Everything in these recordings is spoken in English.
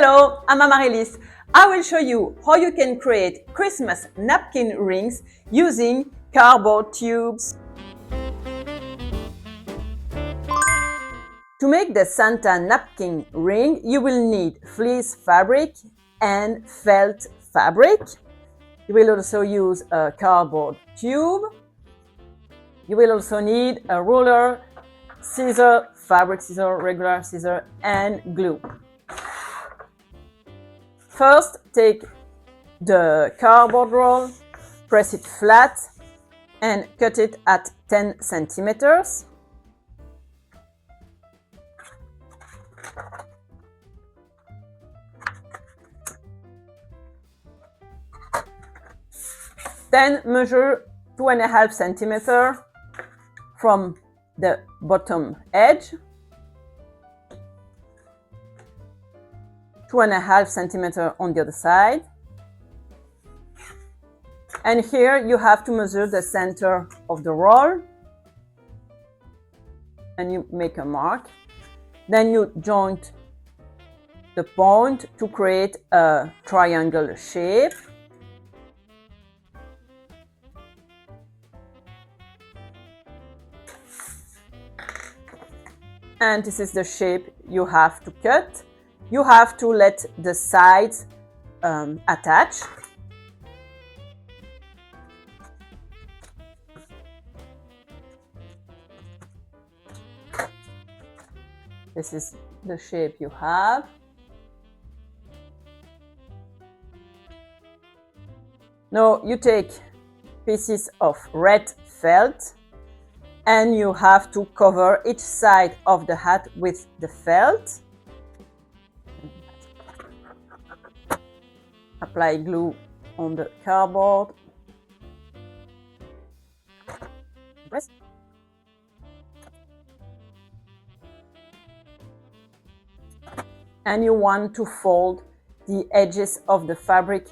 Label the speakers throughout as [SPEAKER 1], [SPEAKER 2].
[SPEAKER 1] Hello, I'm Amaryllis. I will show you how you can create Christmas napkin rings using cardboard tubes. To make the Santa napkin ring, you will need fleece fabric and felt fabric. You will also use a cardboard tube. You will also need a ruler, scissors, fabric scissors, regular scissors, and glue. First, take the cardboard roll, press it flat, and cut it at 10 centimeters. Then measure 2.5 centimeters from the bottom edge, 2.5 centimeters on the other side. And here you have to measure the center of the roll and you make a mark. Then you joint the point to create a triangle shape. And this is the shape you have to cut. You have to let the sides attach. This is the shape you have. Now you take pieces of red felt and you have to cover each side of the hat with the felt. Apply glue on the cardboard. Press. And you want to fold the edges of the fabric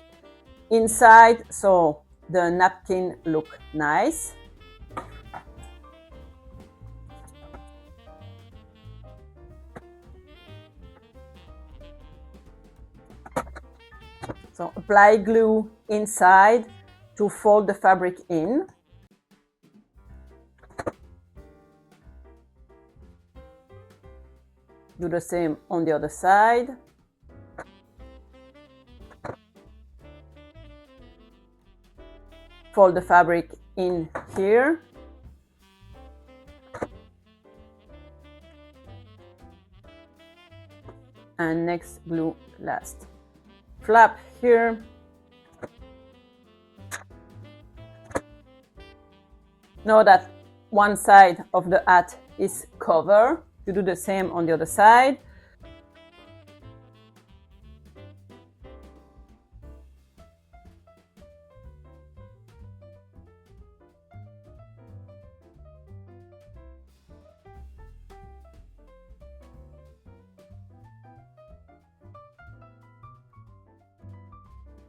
[SPEAKER 1] inside so the napkin look nice. So apply glue inside to fold the fabric in. Do the same on the other side. Fold the fabric in here. And next glue last. Flap here. Now that one side of the hat is covered, you do the same on the other side.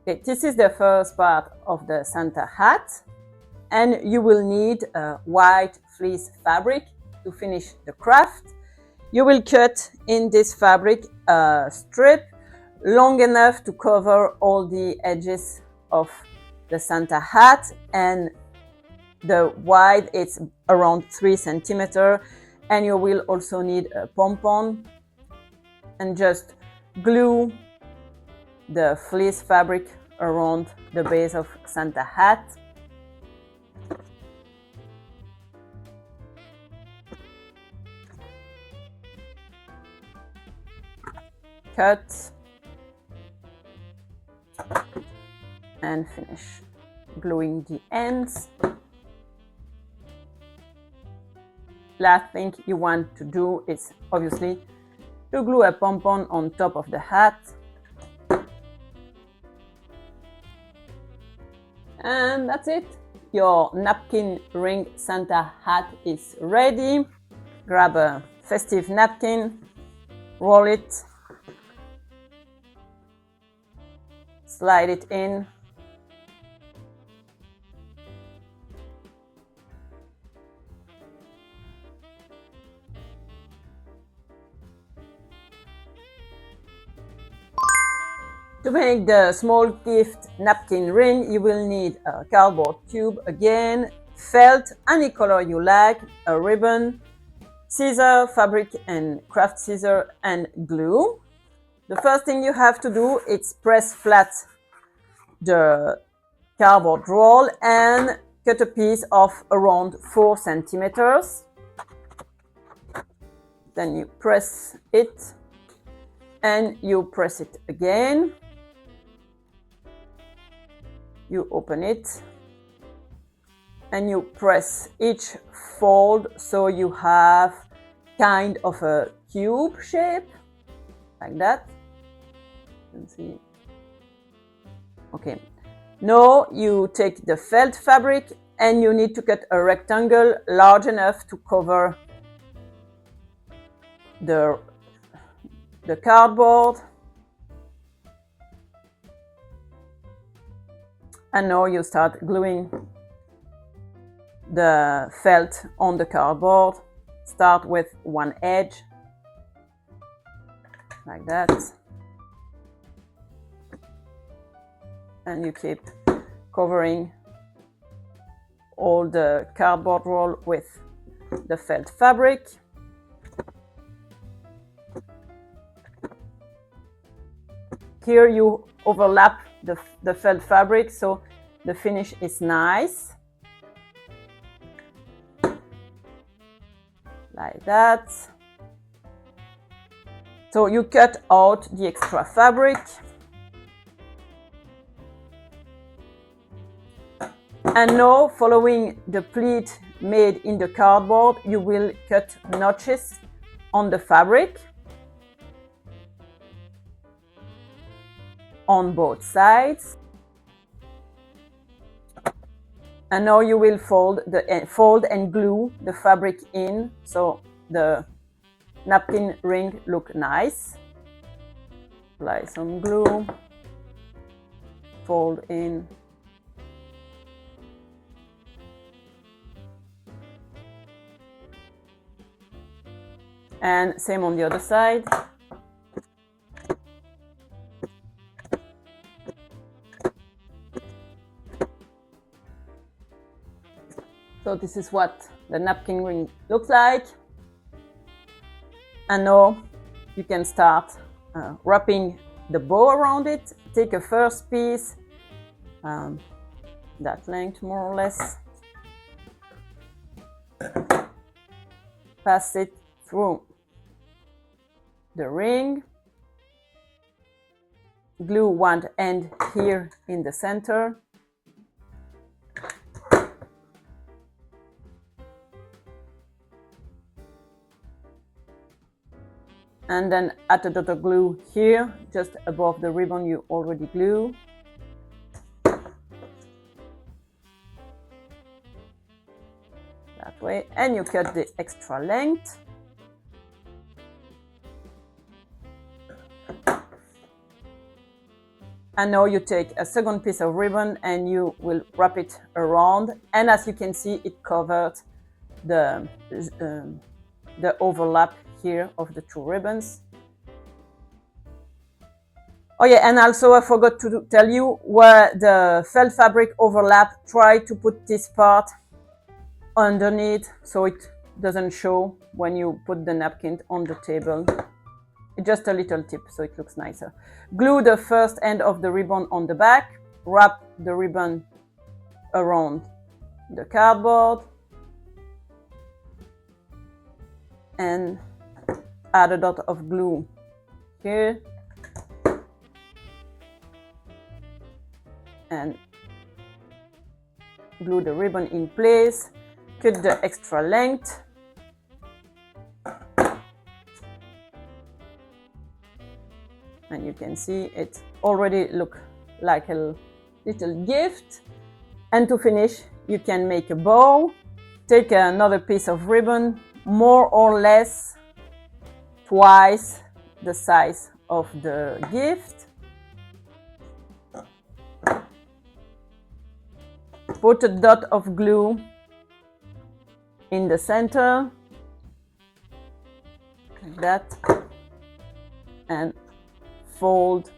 [SPEAKER 1] Okay, this is the first part of the Santa hat, and you will need white fleece fabric to finish the craft. You will cut in this fabric a strip long enough to cover all the edges of the Santa hat, and the wide is around 3 centimeters, and you will also need a pom-pom, and just glue the fleece fabric around the base of Santa hat. Cut and finish gluing the ends. Last thing you want to do is obviously to glue a pom-pom on top of the hat. And that's it. Your napkin ring Santa hat is ready. Grab a festive napkin, roll it, slide it in, To make the small gift napkin ring, you will need a cardboard tube again, felt, any color you like, a ribbon, scissor, fabric and craft scissor, and glue. The first thing you have to do is press flat the cardboard roll and cut a piece of around 4 centimeters. Then you press it and you press it again. You open it and you press each fold so you have kind of a cube shape, like that. You can see. Okay. Now you take the felt fabric and you need to cut a rectangle large enough to cover the cardboard. And now you start gluing the felt on the cardboard. Start with one edge, like that. And you keep covering all the cardboard roll with the felt fabric. Here you overlap the felt fabric so the finish is nice, like that. So you cut out the extra fabric and now, following the pleat made in the cardboard, you will cut notches on the fabric on both sides. And now you will fold and glue the fabric in so the napkin ring look nice. Apply some glue, fold in. And same on the other side. So this is what the napkin ring looks like. And now you can start wrapping the bow around it. Take a first piece, that length more or less. Pass it through the ring. Glue one end here in the center. And then add a dot of glue here, just above the ribbon you already glue. That way, and you cut the extra length. And now you take a second piece of ribbon and you will wrap it around. And as you can see, it covered the overlap here of the two ribbons. Oh yeah, and also I forgot to tell you, where the felt fabric overlap, try to put this part underneath so it doesn't show when you put the napkin on the table. It's just a little tip so it looks nicer. Glue the first end of the ribbon on the back, wrap the ribbon around the cardboard, and add a dot of glue here, and glue the ribbon in place. Cut the extra length. And you can see it already look like a little gift. And to finish, you can make a bow. Take another piece of ribbon, more or less twice the size of the gift. Put a dot of glue in the center, like that, and fold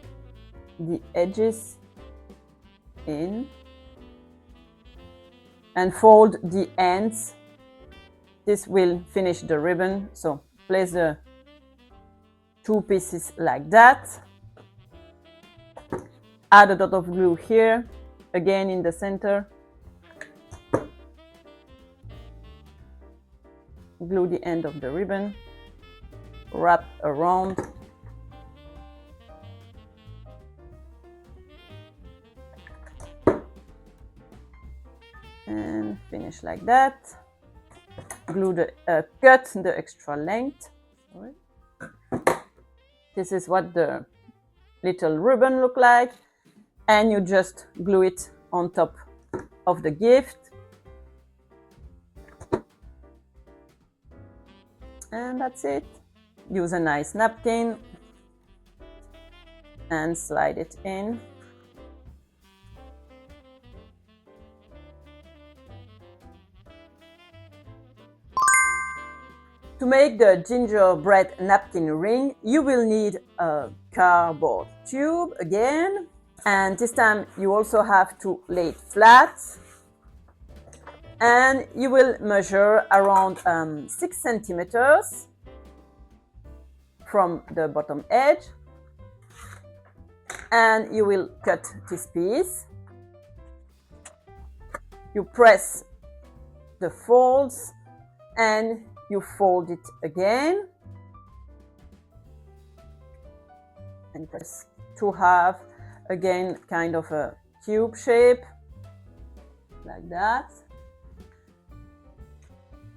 [SPEAKER 1] the edges in and fold the ends. This will finish the ribbon, so place the two pieces like that. Add a dot of glue here, again in the center. Glue the end of the ribbon, wrap around. And finish like that. Glue the cut the extra length. Sorry. This is what the little ribbon look like, and you just glue it on top of the gift. And that's it. Use a nice napkin and slide it in. To make the gingerbread napkin ring, you will need a cardboard tube again, and this time you also have to lay it flat, and you will measure around 6 centimeters from the bottom edge, and you will cut this piece. You press the folds and you fold it again and press to have again kind of a cube shape like that.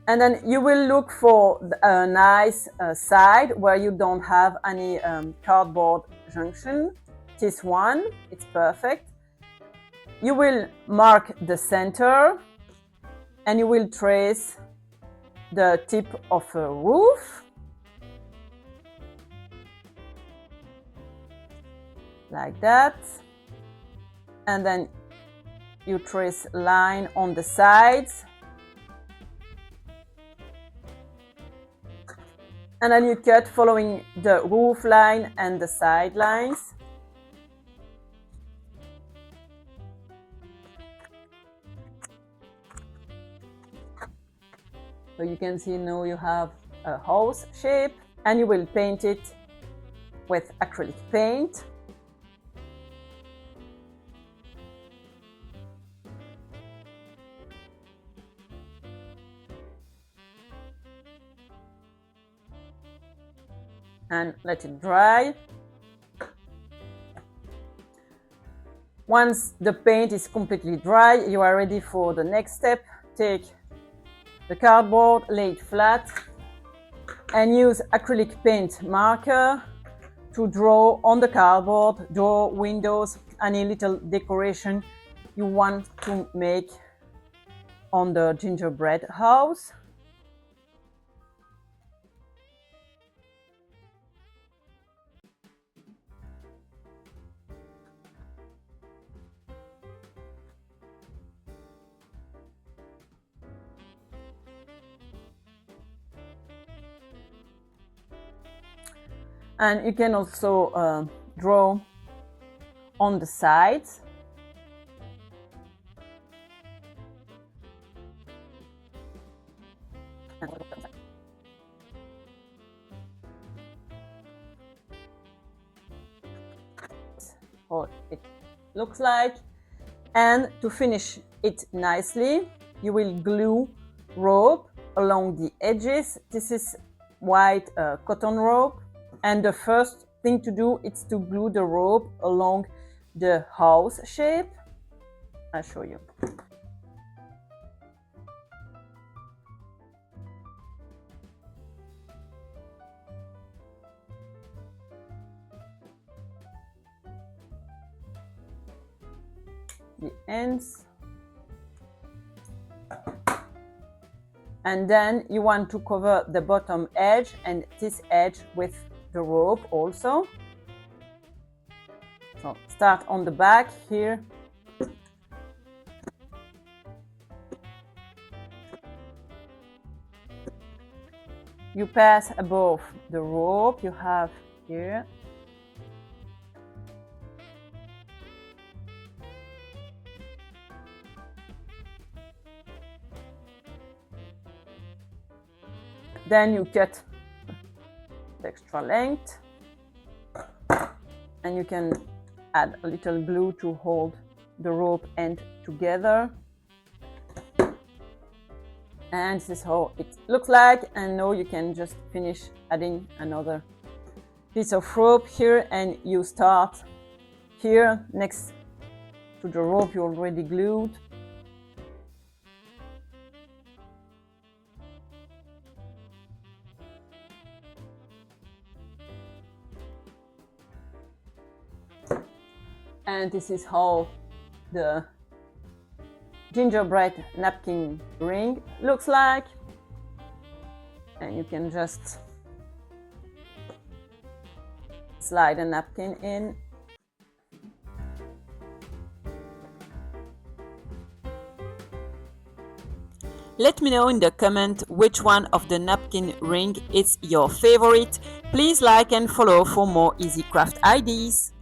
[SPEAKER 1] And then you will look for a nice side where you don't have any cardboard junction. This one, it's perfect. You will mark the center and you will trace the tip of a roof like that, and then you trace a line on the sides, and then you cut following the roof line and the side lines. So you can see now you have a house shape, and you will paint it with acrylic paint. And let it dry. Once the paint is completely dry, you are ready for the next step. Take the cardboard, lay it flat, and use acrylic paint marker to draw on the cardboard, door, windows, any little decoration you want to make on the gingerbread house. And you can also draw on the sides. What it looks like. And to finish it nicely, you will glue rope along the edges. This is white cotton rope. And the first thing to do is to glue the rope along the house shape. I'll show you. The ends. And then you want to cover the bottom edge and this edge with the rope also. So start on the back here. You pass above the rope you have here. Then you cut the extra length, and you can add a little glue to hold the rope end together. And this is how it looks like. And now you can just finish adding another piece of rope here, and you start here next to the rope you already glued. And this is how the gingerbread napkin ring looks like. And you can just slide a napkin in. Let me know in the comment which one of the napkin ring is your favorite. Please like and follow for more easy craft ideas.